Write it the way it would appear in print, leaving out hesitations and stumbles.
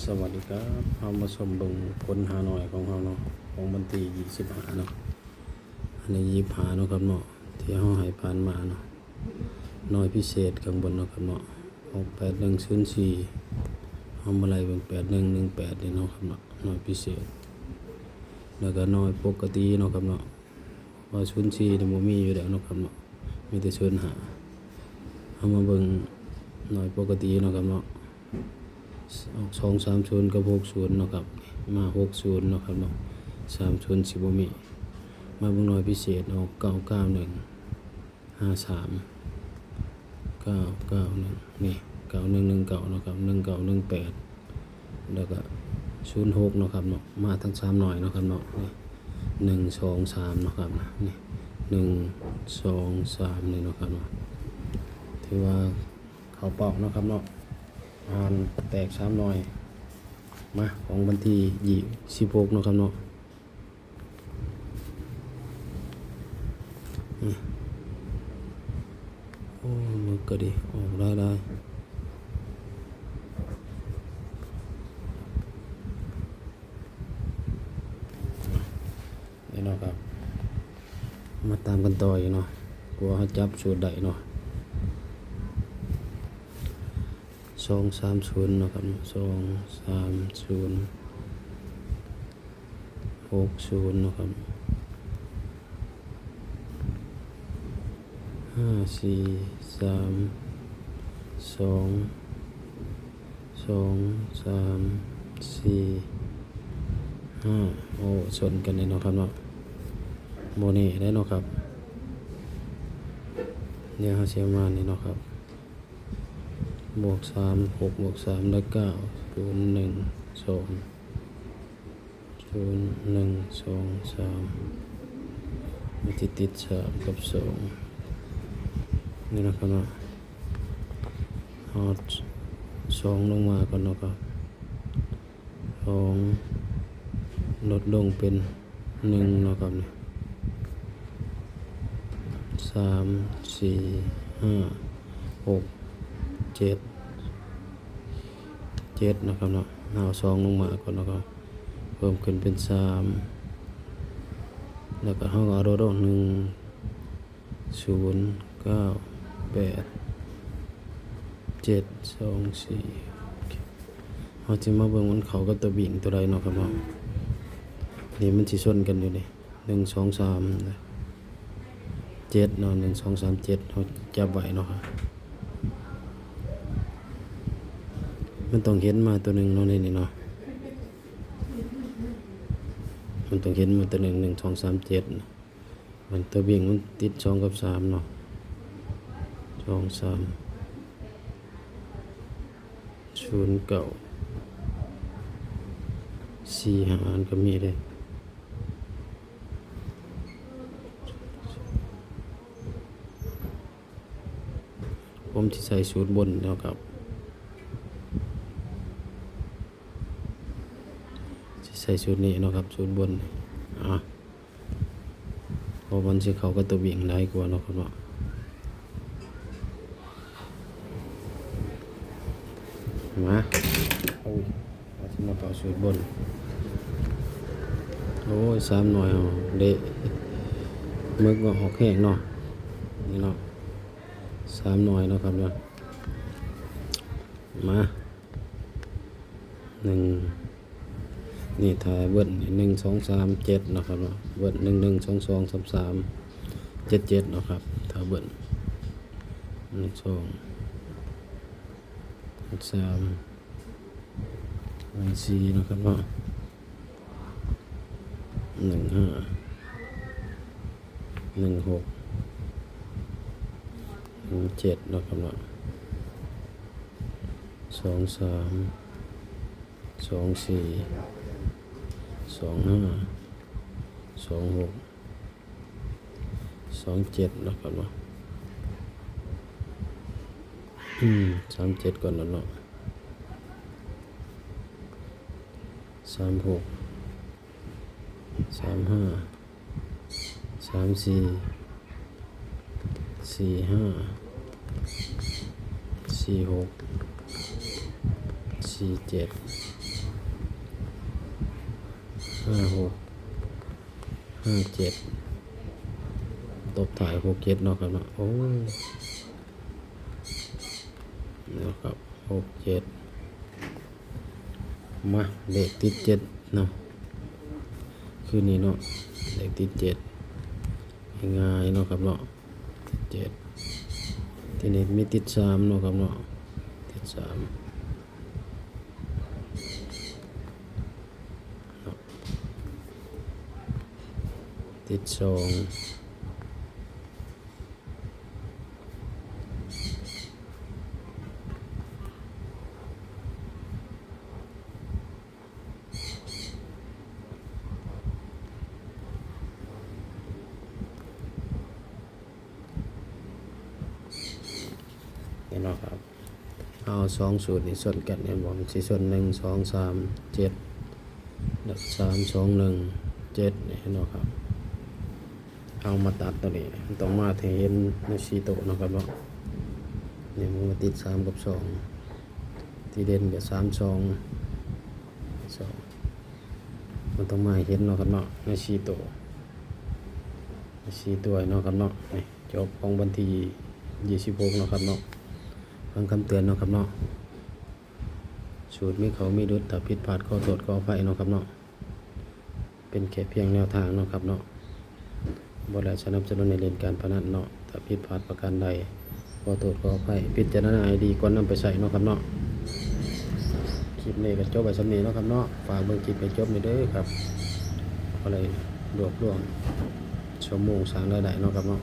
สวัสดีครับเรามาชมเบิ่งผลหาหน่อยของเราเนาะของวันที่25เนาะอันนี้25เนาะครับเนาะที่เราให้ผ่านมาเนาะหน่อยพิเศษข้างบนเนาะครับเนาะ68104เอามาไล่เบิ่ง8118นี่เนาะครับเนาะหน่อยพิเศษแล้วก็หน่อยปกติเนาะครับเนาะว่า04นี่บ่มีอยู่แล้วเนาะครับเนาะมีแต่05เอามาเบิ่งหน่อยปกติเนาะครับเนาะ230กับ60เนาะครับมา60เนาะครับเนาะ30สิบ่มีมาเบิ่งหน่อยพิเศษออก99153 991นี่9119เนาะครับ1918แล้วก็06เนาะครับเนาะมาทั้ง3หน่อยเนาะครับเนาะนี่1 2 3เนาะครับนี่1 2 3นี่เนาะครับเนาะถือว่าเข้าเป้าเนาะครับเนาะแตก3หน่อยมาของวันที่16เนาะครับเนาะโอ้มันก็ดีออกได้นี่เนาะครับมาตามกันต่ออยู่เนาะกลัวเขาจับสูตรได้เนาะ230เนาะครับ230 60เนาะครับ5 4 3 2 2 3 4 5โอ้ชนกันเลยเนาะครับเนาะโมนี่ได้เนาะครับเนี่ยเขาเสียมานี่เนาะครับบวก3 6บวก3ได้9 0 1 2 0 1 2 3มีติด3กับ2นี่นะครับเนาะเอา2ลงมาก่อนเนาะครับ2ลดลงเป็น1เนาะครับ3 4 5 6 7นะครับเนาะเอา2ลงมาก่อนแล้วก็เพิ่มขึ้นเป็น3แล้วก็เฮาก็เอาโดด1 0 9 8 7 2 4เฮาสิมาเบิ่งมันเข้ากับตัวบิ่งตัวใดเนาะครับเนาะนี่มันสิชนกันอยู่นี่1 2 3 7เนาะ1 2 3 7เฮาจับไว้เนาะครับมันต้องเห็นมาตัวหนึ่งเนาะนี่เนาะมันต้องเห็นมาตัวหนึ่ง1 2 3 7มันตัวบิ่งมันติด2กับ3เนาะ2 3 0 9 4 5อันก็มีเลยผมที่ใส่สูตรบนแล้วครับใส่สูตรนี้เนาะครับสูตรบนเพราะมันสิเข้ากับตัวบิ่งได้กว่าเนาะครับเนาะมาโอ้ยว่าสิมาต่อสูตรบนโอ้ย3หน่อยเดะมึกว่าออกแห้งเนาะนี่เนาะ3หน่อยเนาะครับเนาะมา1นี่ถ่ายเบิ้ล1 2 3 7นะครับเนาะเบิ้ล1 1 2 2 3 3 7 7นะครับถ่ายเบิ้ล1 2 3 4นะครับเนาะ1 5 1 6 1 7นะครับเนาะ2 3 2 4 2 5 2 6 2 7นะครับเนาะ37ก่อนเนาะ36 35 34 45 46 47 56 57ตบถ่าย67เนาะครับเนาะโอ้ยนะครับ67มาเลขติด7เนาะคือนี่เนาะเลขติด7ง่ายๆเนาะครับเนาะ7ทีนี้มีติด3เนาะครับเนาะติด3เนาะติด2นี่เนาะครับเอา2สูตรนี่ส่วนกันเนี่ยบอกสิส่วน1 2 3 7แล้ว3 2 1 7นี่เนาะครับเอามาตัดตัวนี้ต้องมาที่เห็นใน4โตเนาะครับเนาะนี่มันมาติด3กับ2ที่เด่นกับ3 2 2มันต้องมาให้เห็นเนาะครับเนาะใน4โตใน4ตัวเนาะครับเนาะนี่จบของวันที่26เนาะครับเนาะฟังคำเตือนเนาะครับเนาะสูตรมีเขามีดุจถ้าผิดพลาดขอโทษขออภัยเนาะครับเนาะเป็นแค่เพียงแนวทางเนาะครับเนาะบ่ได้สนับสนุนในเล่นการพนันเนาะถ้าผิดพลาดประการใดขอโทษขออภัยพิจารณาให้ดีก่อนนำไปใส่เนาะครับเนาะคลิปนี้ก็จบไปสำนี้เนาะครับเนาะฝากเบิ่งคลิปไปจบนี่เด้อครับก็เลยรวบรวมชั่วโมงสร้างรายได้เนาะครับเนาะ